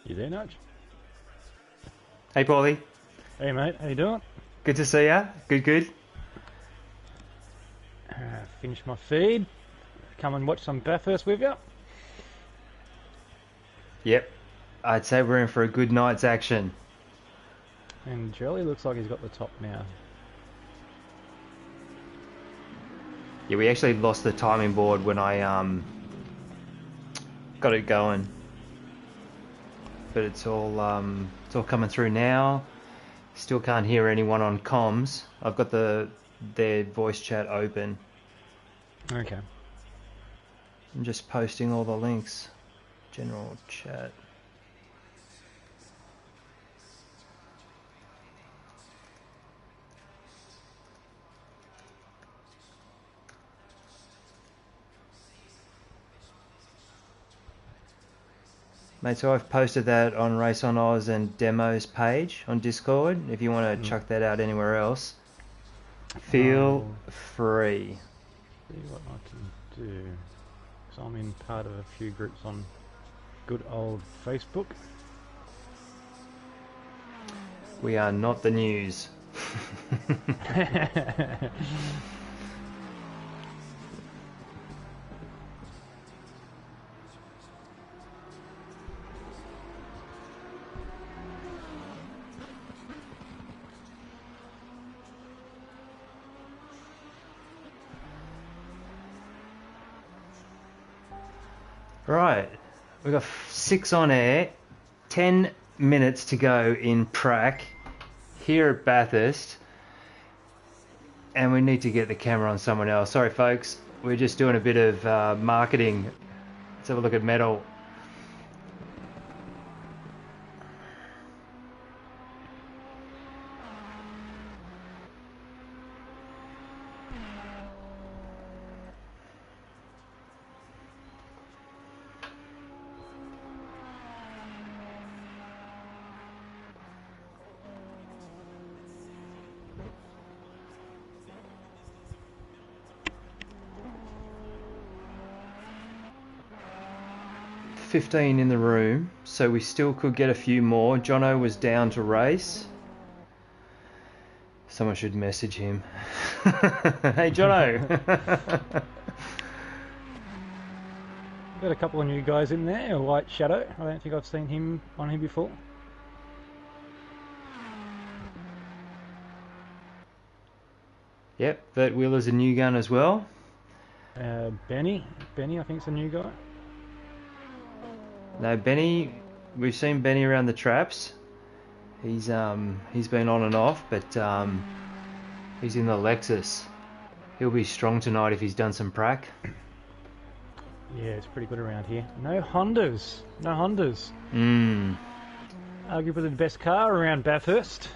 You there, Nudge? Hey, Paulie. Hey, mate. How you doing? Good to see ya. Good. Finish my feed. Come and watch some Bathurst with you. Yep. I'd say we're in for a good night's action. And Jelly looks like he's got the top now. Yeah, we actually lost the timing board when I got it going. But it's all coming through now. Still can't hear anyone on comms. I've got their voice chat open. Okay. I'm just posting all the links. General chat. Mate, so I've posted that on Raceonoz and Demos page on Discord. If you want to chuck that out anywhere else, feel free. See what I can do. So I'm in part of a few groups on good old Facebook. We are not the news. Right, we've got 6 on air, 10 minutes to go in prac here at Bathurst, and we need to get the camera on someone else. Sorry folks, we're just doing a bit of marketing. Let's have a look at metal. $15 in the room, so we still could get a few more. Jono was down to race. Someone should message him. Hey Jono! Got a couple of new guys in there. White Shadow. I don't think I've seen him on here before. Yep, Vert Wheeler's a new gun as well. Benny I think's a new guy. No, Benny, we've seen Benny around the traps. He's been on and off, but he's in the Lexus. He'll be strong tonight if he's done some prac. Yeah, it's pretty good around here. No Hondas. Arguably the best car around Bathurst.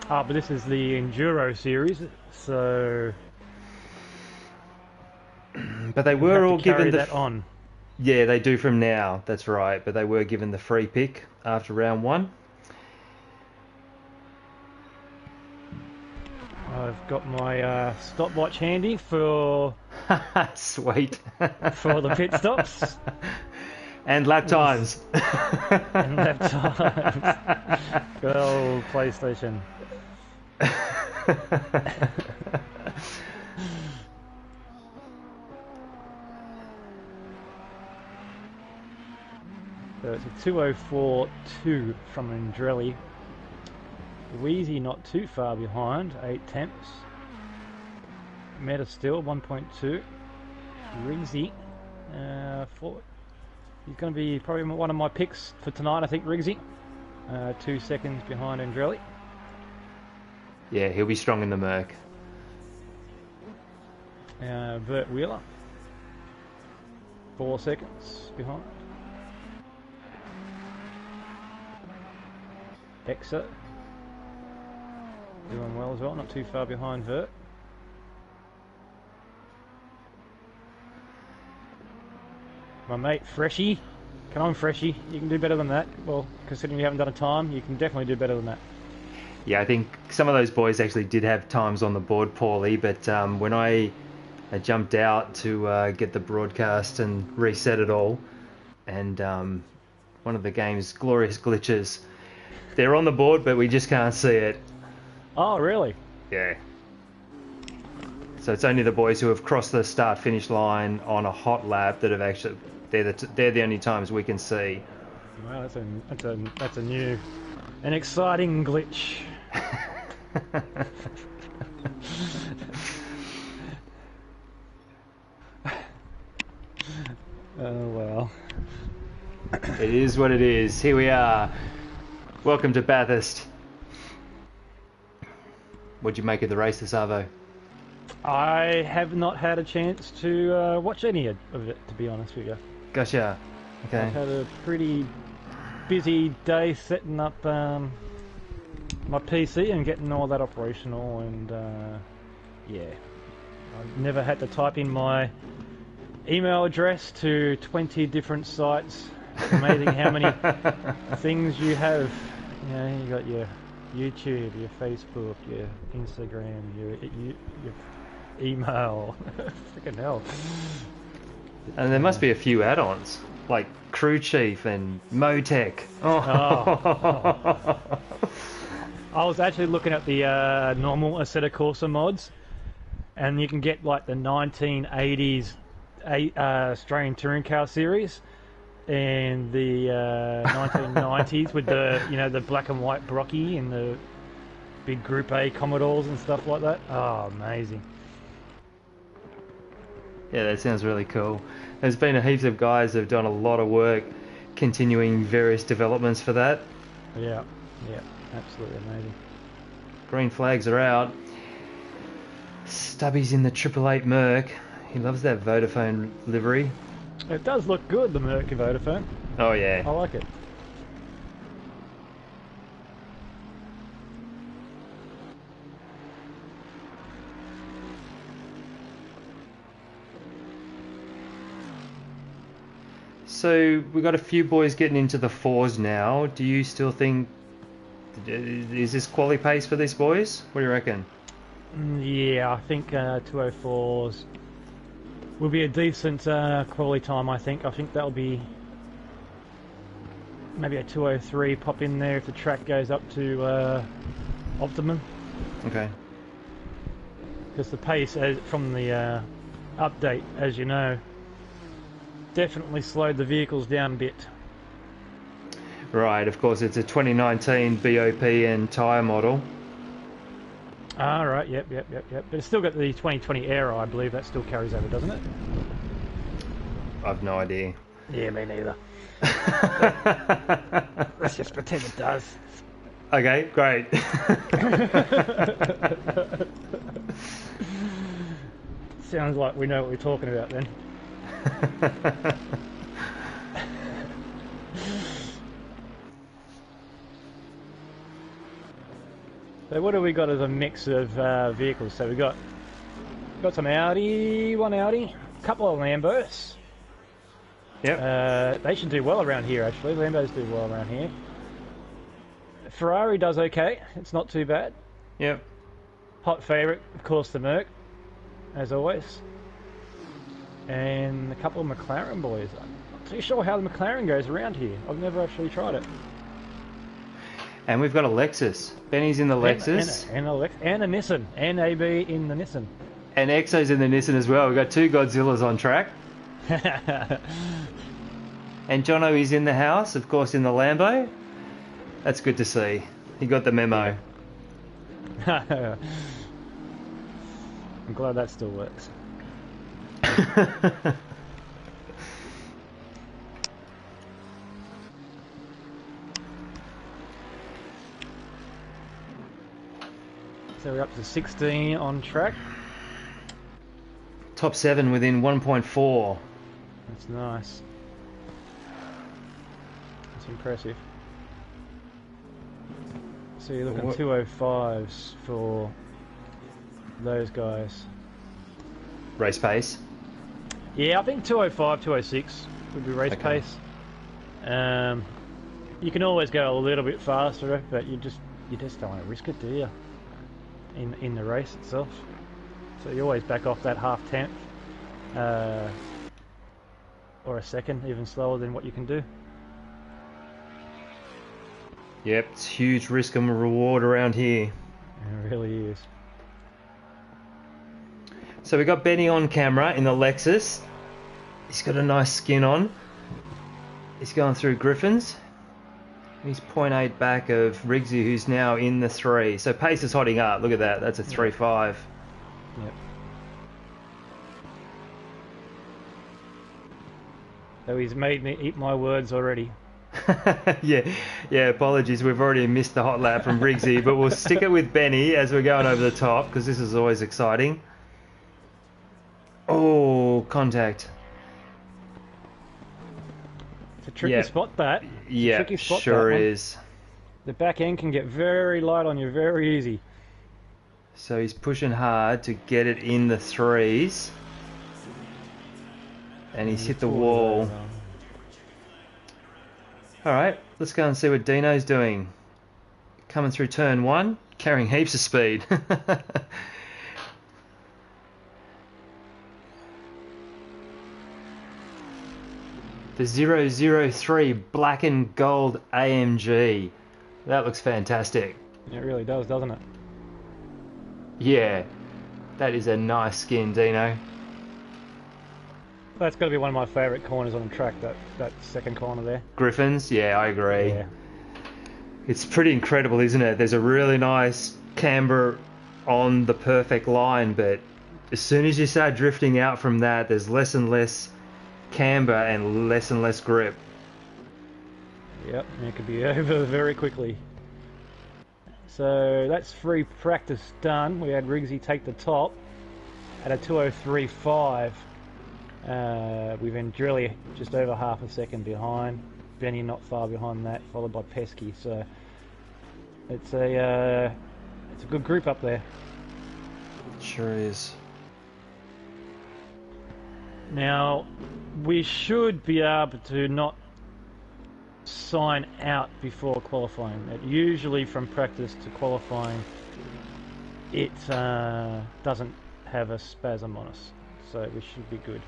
But this is the Enduro series, so... But they were all given that on. Yeah, they do from now. That's right. But they were given the free pick after round 1. I've got my stopwatch handy for sweet for the pit stops and lap times. And lap times. Good old PlayStation. So it's a 2:04.2 from Andrelli. Wheezy not too far behind, 8 temps. Meta still 1.2. Riggsy, 4. He's going to be probably one of my picks for tonight, I think. Riggsy, 2 seconds behind Andrelli. Yeah, he'll be strong in the Merc. Vert Wheeler, 4 seconds behind. Exer doing well as well, not too far behind Vert. My mate Freshie, come on Freshie, you can do better than that. Well, considering you haven't done a time, you can definitely do better than that. Yeah, I think some of those boys actually did have times on the board, Paulie, but when I jumped out to get the broadcast and reset it all, and one of the game's glorious glitches. They're on the board, but we just can't see it. Oh, really? Yeah. So it's only the boys who have crossed the start-finish line on a hot lap that have actually... They're the only times we can see. Wow, that's a new, an exciting glitch. Oh well. It is what it is. Here we are. Welcome to Bathurst. What'd you make of the race this Arvo? I have not had a chance to watch any of it, to be honest with you. Gotcha. Okay. I've had a pretty busy day setting up my PC and getting all that operational, and yeah, I've never had to type in my email address to 20 different sites. It's amazing how many things you have. You know, you got your YouTube, your Facebook, your Instagram, your email. Freaking hell. And there must be a few add-ons, like Crew Chief and Motec. Oh. I was actually looking at the normal Assetto Corsa mods, and you can get like the 1980s Australian Touring Car series and the 1990s with the, you know, the black and white Brocky and the big Group A Commodores and stuff like that. Oh, amazing. Yeah, that sounds really cool. There's been a heaps of guys that have done a lot of work continuing various developments for that. Yeah, absolutely amazing. Green flags are out. Stubby's in the 888 Merc. He loves that Vodafone livery. It does look good, the Merc Vodafone. Oh yeah. I like it. So we've got a few boys getting into the fours now. Do you still think, is this quali pace for these boys? What do you reckon? Yeah, I think 204s will be a decent quality time. I think that'll be maybe a 203 pop in there if the track goes up to optimum. Okay. Because the pace from the update, as you know, definitely slowed the vehicles down a bit. Right, of course it's a 2019 BOP and tyre model. Ah, right, yep. But it's still got the 2020 Aero, I believe. That still carries over, doesn't it? I've no idea. Yeah, me neither. Let's just pretend it does. Okay, great. Sounds like we know what we're talking about then. So what have we got as a mix of vehicles? So we've got some Audi, one Audi, a couple of Lambos. Yep. They should do well around here, actually. Lambos do well around here. Ferrari does okay. It's not too bad. Yep. Hot favourite, of course, the Merc, as always. And a couple of McLaren boys. I'm not too sure how the McLaren goes around here. I've never actually tried it. And we've got a Lexus. Benny's in the Lexus. And a Nissan. And AB in the Nissan. And Exo's in the Nissan as well. We've got two Godzillas on track. And Jono is in the house, of course, in the Lambo. That's good to see. He got the memo. I'm glad that still works. So we're up to 16 on track. Top 7 within 1.4. That's nice. That's impressive. So you're looking at 205s for those guys. Race pace? Yeah, I think 205, 206 would be race pace. You can always go a little bit faster, but you just don't want to risk it, do you? In the race itself. So you always back off that half tenth, or a second, even slower than what you can do. Yep, it's huge risk and reward around here. It really is. So we got Benny on camera in the Lexus. He's got a nice skin on. He's going through Griffins. He's 0.8 back of Rigsy, who's now in the 3. So pace is hotting up. Look at that. That's a 3.5. Yep. So he's made me eat my words already. yeah. Apologies. We've already missed the hot lap from Rigsy, but we'll stick it with Benny as we're going over the top because this is always exciting. Oh, contact. It's a tricky spot, that. Yeah, tricky spot, sure is. The back end can get very light on you very easy. So he's pushing hard to get it in the 3s. And he's hit the wall. Alright, let's go and see what Dino's doing. Coming through turn 1, carrying heaps of speed. The 003 black and gold AMG. That looks fantastic. It really does, doesn't it? Yeah, that is a nice skin, Dino. That's got to be one of my favourite corners on the track, that second corner there. Griffins? Yeah, I agree. Yeah. It's pretty incredible, isn't it? There's a really nice camber on the perfect line, but as soon as you start drifting out from that, there's less and less camber and less grip. Yep, and it could be over very quickly. So that's free practice done. We had Rigsy take the top at a 2:03.5. We've Endrilli just over half a second behind. Benny not far behind that, followed by Pesky. So it's a good group up there. Sure is. Now we should be able to not sign out before qualifying. Usually from practice to qualifying, it doesn't have a spasm on us, so we should be good.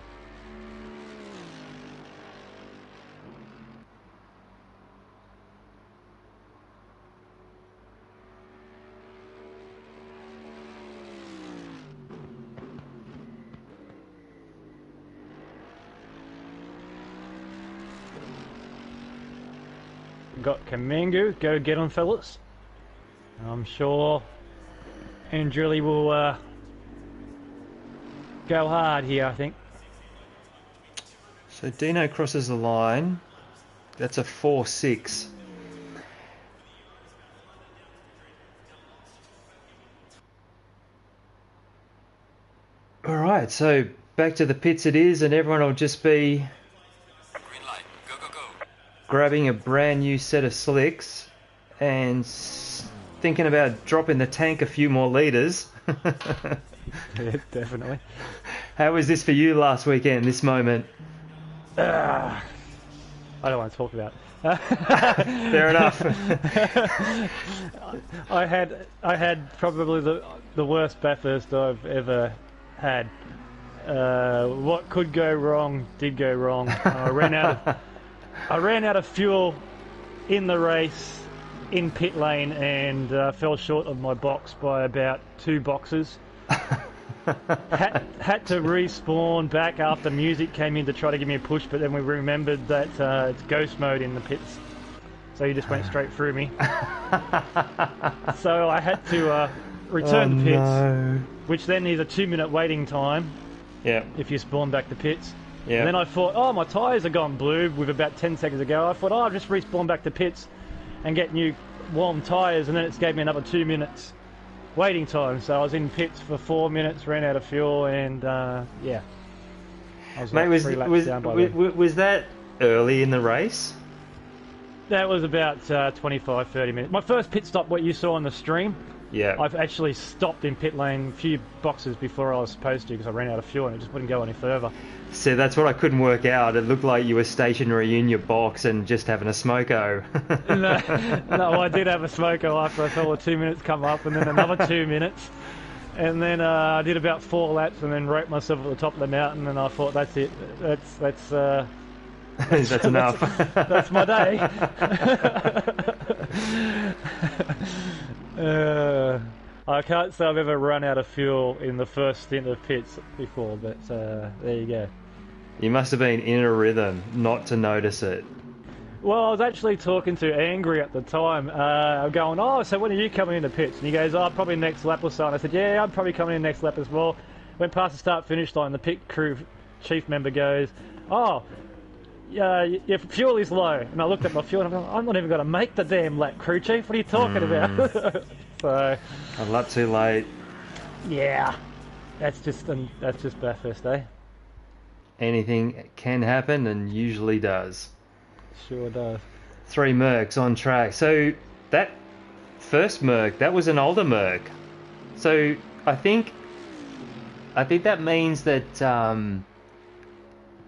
Got Kamingu, go get on, fellas. I'm sure Endrilli will go hard here, I think. So Dino crosses the line. That's a 4.6. Alright, so back to the pits it is, and everyone will just be grabbing a brand new set of slicks and thinking about dropping the tank a few more litres. Yeah, definitely. How was this for you last weekend, this moment? I don't want to talk about it. Fair enough. I had probably the worst Bathurst I've ever had. What could go wrong did go wrong. I ran out of fuel in the race in pit lane and fell short of my box by about 2 boxes. had to respawn back after music came in to try to give me a push, but then we remembered that it's ghost mode in the pits, so you just went straight through me. So I had to return the pits, which then is a 2-minute waiting time. Yeah. If you spawn back the pits. Yeah. And then I thought, oh, my tyres have gone blue with about 10 seconds to go. I thought, oh, I'll just respawn back to pits and get new warm tyres, and then it's gave me another 2 minutes waiting time. So I was in pits for 4 minutes, ran out of fuel, and yeah. I was Mate, like 3 laps down by then. was that early in the race? That was about 25, 30 minutes. My first pit stop, what you saw on the stream, Yeah. I've actually stopped in pit lane a few boxes before I was supposed to because I ran out of fuel and it just wouldn't go any further. So that's what I couldn't work out. It looked like you were stationary in your box and just having a smoko. No, I did have a smoko after I saw the 2 minutes come up, and then another 2 minutes. And then I did about 4 laps and then roped myself at the top of the mountain, and I thought, that's it. That's That's enough. That's my day. I can't say I've ever run out of fuel in the first stint of pits before, but there you go. You must have been in a rhythm not to notice it. Well, I was actually talking to Angry at the time. I'm going, oh, so when are you coming into pits? And he goes, oh, probably next lap or so. And I said, yeah, I'm probably coming in next lap as well. Went past the start-finish line, the pit crew chief member goes, oh, your fuel is low. And I looked at my fuel and I'm going, I'm not even going to make the damn lap, crew chief. What are you talking about? So, a lap too late. Yeah, that's just Bathurst, eh? Anything can happen and usually does. Sure does. 3 Mercs on track. So that first Merc, that was an older Merc. So I think that means that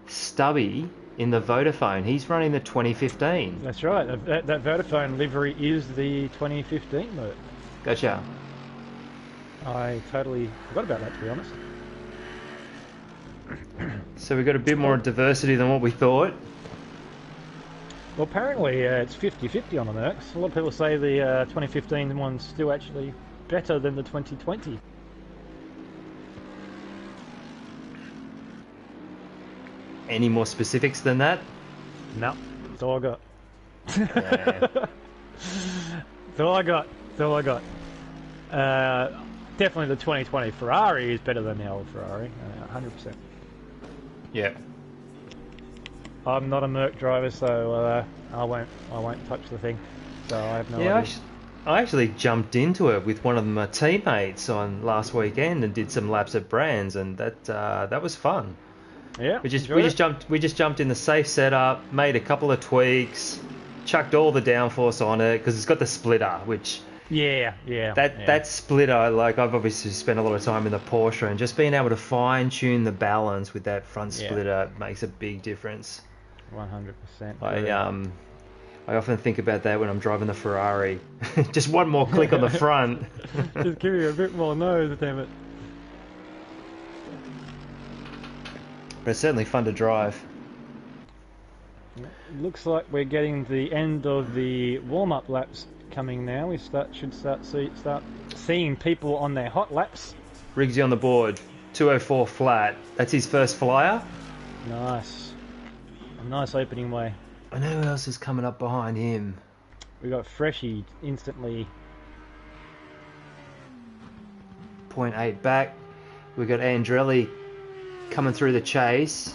Stubby in the Vodafone, he's running the 2015. That's right. That Vodafone livery is the 2015 Merc. Gotcha. I totally forgot about that, to be honest. So we've got a bit more diversity than what we thought. Well, apparently it's 50-50 on the Mercs. A lot of people say the 2015 one's still actually better than the 2020. Any more specifics than that? No, that's all I got. Yeah. That's all I got. That's all I got. Definitely the 2020 Ferrari is better than the old Ferrari, 100%. Yeah. I'm not a Merc driver, so I won't touch the thing. So I have no idea. I actually jumped into it with one of my teammates on last weekend and did some laps at Brands, and that was fun. Yeah. We just jumped in the safe setup, made a couple of tweaks, chucked all the downforce on it because it's got the splitter, which. That splitter, like I've obviously spent a lot of time in the Porsche, and just being able to fine tune the balance with that front splitter makes a big difference. 100%. I often think about that when I'm driving the Ferrari. Just one more click on the front. Just give you a bit more nose, damn it. But it's certainly fun to drive. Looks like we're getting the end of the warm-up laps coming now. We should start seeing people on their hot laps. Riggsy on the board, 204 flat. That's his first flyer. Nice. A nice opening way. I know who else is coming up behind him. We got Freshy instantly. 0.8 back. We got Andrelli coming through the chase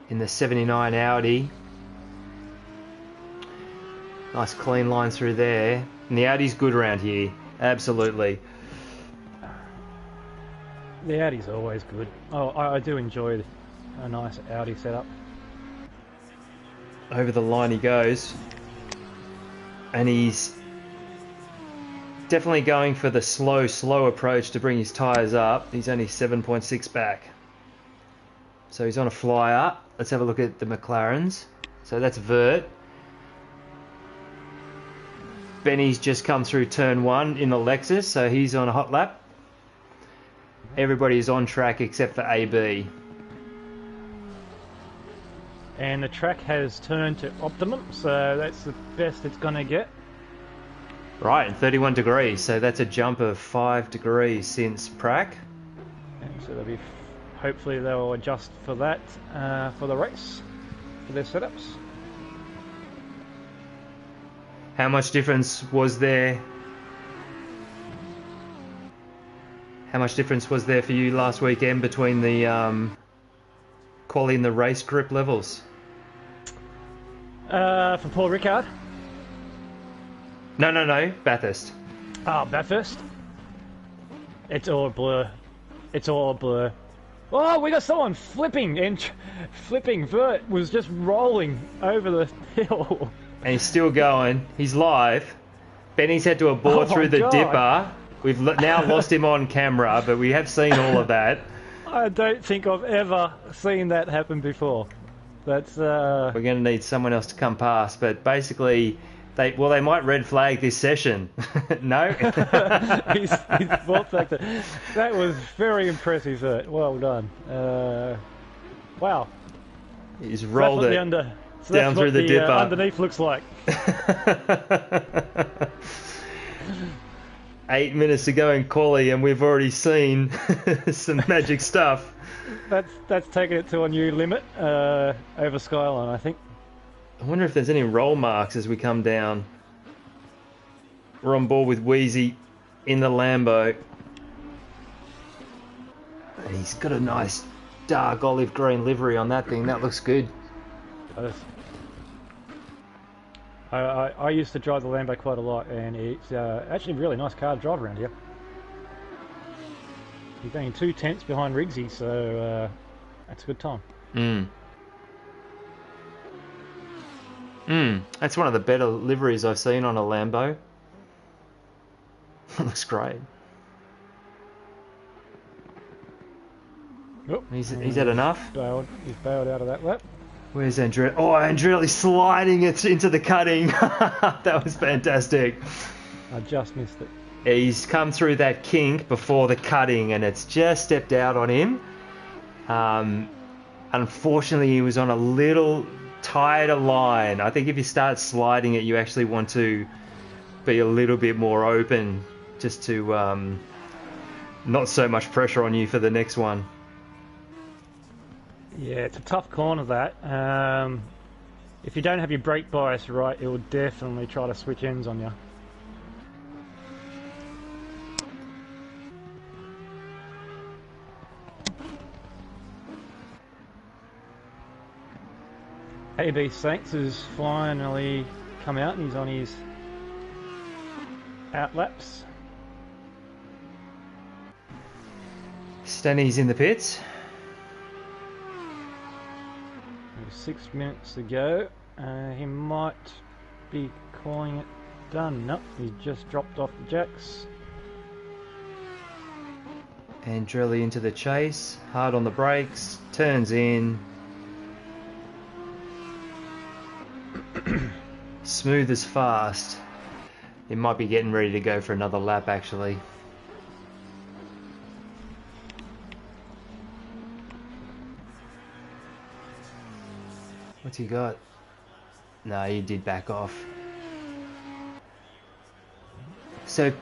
in the 79 Audi. Nice clean line through there. And the Audi's good around here. Absolutely. The Audi's always good. Oh, I do enjoy a nice Audi setup. Over the line he goes. And he's definitely going for the slow approach to bring his tyres up. He's only 7.6 back. So he's on a flyer. Let's have a look at the McLarens. So that's Vert. Benny's just come through turn 1 in the Lexus, so he's on a hot lap. Everybody's on track except for AB. And the track has turned to optimum, so that's the best it's going to get. Right, and 31 degrees, so that's a jump of 5 degrees since Prac. And so hopefully they'll adjust for that for the race, for their setups. How much difference was there? How much difference was there for you last weekend between the quality and the race grip levels? For Paul Ricard? No, Bathurst. Oh, Bathurst? It's all a blur. It's all a blur. Oh, we got someone flipping, and flipping. Vert was just rolling over the hill. And he's still going. He's live. Benny's had to abort through the dipper. We've now lost him on camera, but we have seen all of that. I don't think I've ever seen that happen before. That's We're going to need someone else to come past, but basically, they might red flag this session. No? he's brought back that was very impressive, Vert. Well done. Wow. He's So that's rolled what it the down through the dipper. underneath looks like. 8 minutes to go in quali, and we've already seen some magic stuff. That's taking it to a new limit over Skyline, I think. I wonder if there's any roll marks as we come down. We're on board with Wheezy in the Lambo. And he's got a nice dark olive green livery on that thing. That looks good. I used to drive the Lambo quite a lot, and it's actually a really nice car to drive around here. He's only 2 tenths behind Riggsy, so that's a good time. That's one of the better liveries I've seen on a Lambo. Looks great. Oh, He's had enough. He's bailed out of that lap. Where's Andretti? Oh, Andretti sliding it into the cutting. That was fantastic. I just missed it. He's come through that kink before the cutting, and it's just stepped out on him. Unfortunately, he was on a little tighter line. I think if you start sliding it, you actually want to be a little bit more open, just to not so much pressure on you for the next one. Yeah, it's a tough corner, that. If you don't have your brake bias right, it will definitely try to switch ends on you. AB Saints has finally come out, and he's on his out laps. Stenny's in the pits. 6 minutes to go. He might be calling it done. Nope, he's just dropped off the jacks. Andretti into the chase, hard on the brakes, turns in. Smooth as fast. He might be getting ready to go for another lap, actually. What's he got? No, he did back off. So,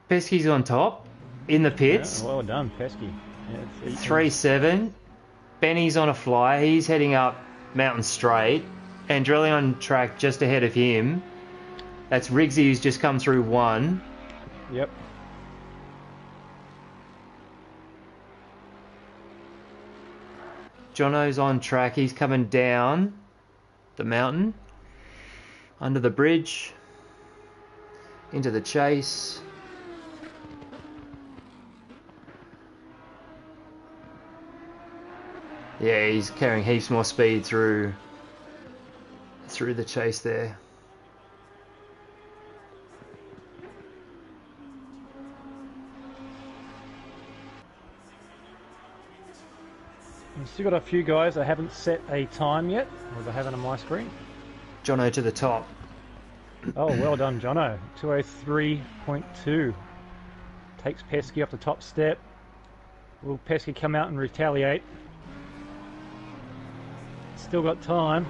Pesky's on top, in the pits. Yeah, well done, Pesky. Yeah, 3-7. Benny's on a fly. He's heading up Mountain Straight. Andretti on track just ahead of him. That's Riggsy, who's just come through 1. Yep. Jono's on track. He's coming down the mountain, under the bridge, into the chase. Yeah, he's carrying heaps more speed through the chase there. We've still got a few guys that haven't set a time yet, or they haven't on my screen. Jono to the top. Oh, well done, Jono. 203.2. Takes Pesky off the top step. Will Pesky come out and retaliate? Still got time.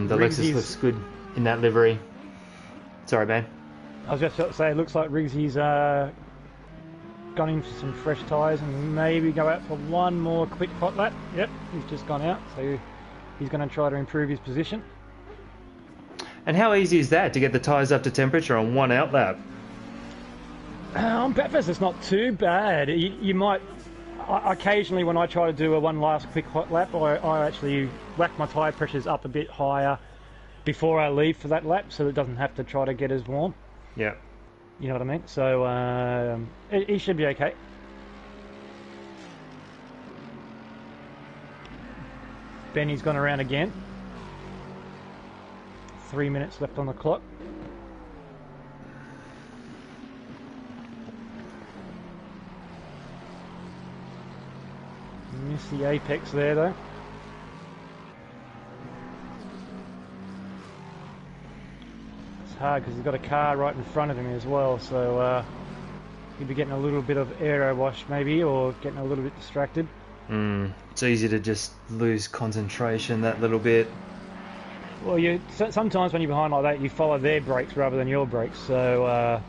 The Lexus looks good in that livery. Sorry, man. I was just about to say, it looks like Riggsy's gone in for some fresh tyres and maybe go out for one more quick hot lap. Yep, he's just gone out, so he's going to try to improve his position. And how easy is that, to get the tyres up to temperature on one out lap? On Bathurst, it's not too bad. You might... occasionally, when I try to do a one last quick hot lap, I actually whack my tyre pressures up a bit higher before I leave for that lap, so it doesn't have to try to get as warm. Yeah. You know what I mean? So he should be okay. Benny's gone around again. 3 minutes left on the clock. Missed the apex there though. It's hard because he's got a car right in front of him as well, so he'll be getting a little bit of aero wash maybe, or getting a little bit distracted. It's easy to just lose concentration that little bit. Well, sometimes when you're behind like that, you follow their brakes rather than your brakes, so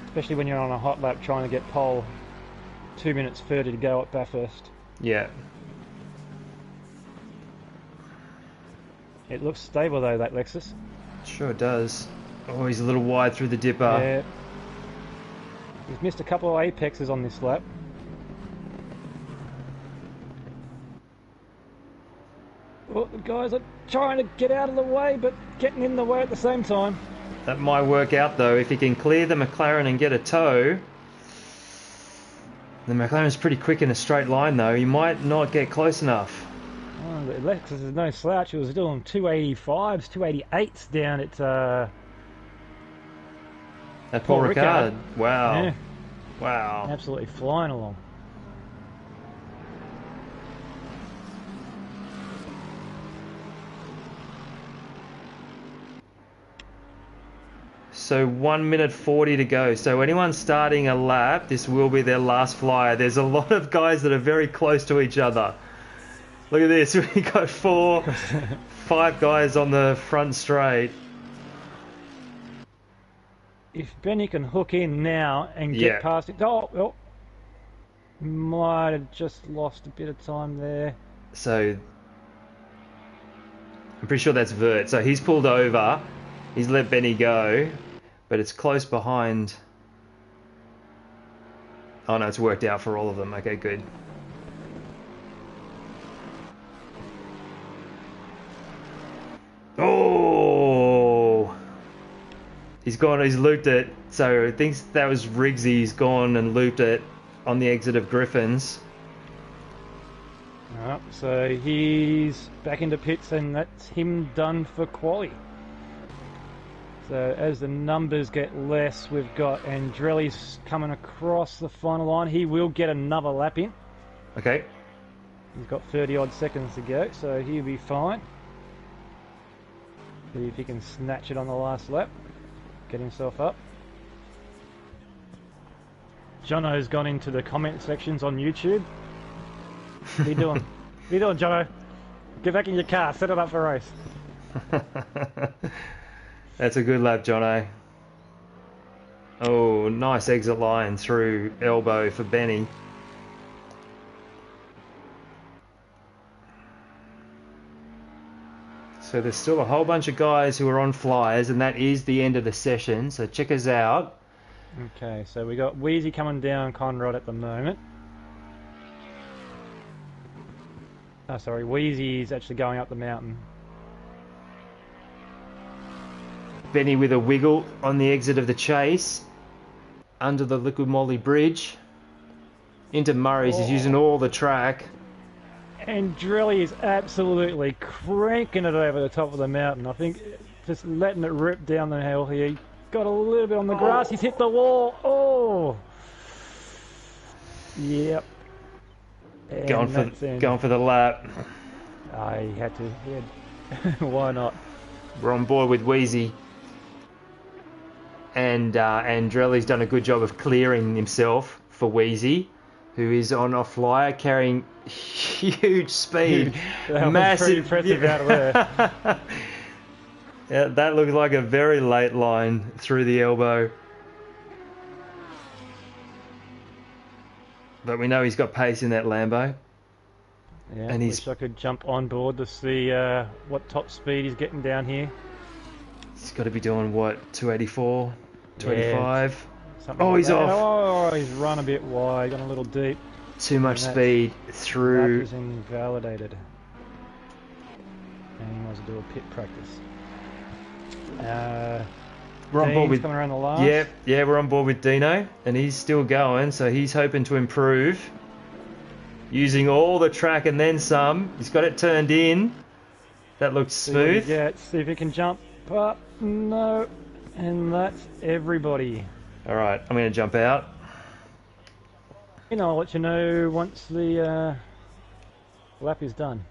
especially when you're on a hot lap trying to get pole 2 minutes further to go at Bathurst. Yeah. It looks stable though, that Lexus. Sure does. Oh, he's a little wide through the dipper. Yeah. He's missed a couple of apexes on this lap. Well, the guys are trying to get out of the way, but getting in the way at the same time. That might work out though. If he can clear the McLaren and get a tow. The McLaren's pretty quick in a straight line though. He might not get close enough. Oh, the Lexus is no slouch. It was doing 285s, 288s down at Paul Ricard. Wow. Yeah. Wow. Absolutely flying along. So 1 minute 40 to go. So anyone starting a lap, this will be their last flyer. There's a lot of guys that are very close to each other. Look at this. We got 5 guys on the front straight. If Benny can hook in now and get past it, oh, might have just lost a bit of time there. So I'm pretty sure that's Vert. So he's pulled over. He's let Benny go, but it's close behind. Oh no, it's worked out for all of them. Okay, good. Oh! He's looped it. So I think that was Riggsy. He's gone and looped it on the exit of Griffin's. Alright, so he's back into pits and that's him done for quali. So as the numbers get less, we've got Andrelli's coming across the final line. He will get another lap in. Okay. He's got 30 odd seconds to go, so he'll be fine. See if he can snatch it on the last lap. Get himself up. Jono's gone into the comment sections on YouTube. What are you doing? What are you doing, Jono? Get back in your car, set it up for a race. That's a good lap, Jono. Oh, nice exit line through elbow for Benny. So there's still a whole bunch of guys who are on flyers, and that is the end of the session. So check us out. Okay, so we got Wheezy coming down Conrod at the moment. Oh, sorry, Wheezy's actually going up the mountain. Benny with a wiggle on the exit of the chase. Under the Liquid Moly Bridge. Into Murray's. He's using all the track. And Drelly is absolutely cranking it over the top of the mountain. I think just letting it rip down the hill here. Got a little bit on the grass. He's hit the wall. Oh! Yep. Going for the lap. He had to. He had, why not? We're on board with Wheezy. And Andrelli's done a good job of clearing himself for Wheezy, who is on a flyer carrying huge speed. That massive. Was pretty impressive out of there. Yeah, that looked like a very late line through the elbow. But we know he's got pace in that Lambo. Yeah, and wish I could jump on board to see what top speed he's getting down here. He's got to be doing what, 284, 285? Yeah, oh, like he's off. Oh, he's run a bit wide, gone a little deep. Too much speed through. That was invalidated. And he wants to do a pit practice. We're on board with coming around the last. Yeah, we're on board with Dino, and he's still going, so he's hoping to improve. using all the track and then some. He's got it turned in. That looks smooth. Yeah, see if he can jump up. No. And that's everybody. All right, I'm going to jump out. I'll let you know once the lap is done.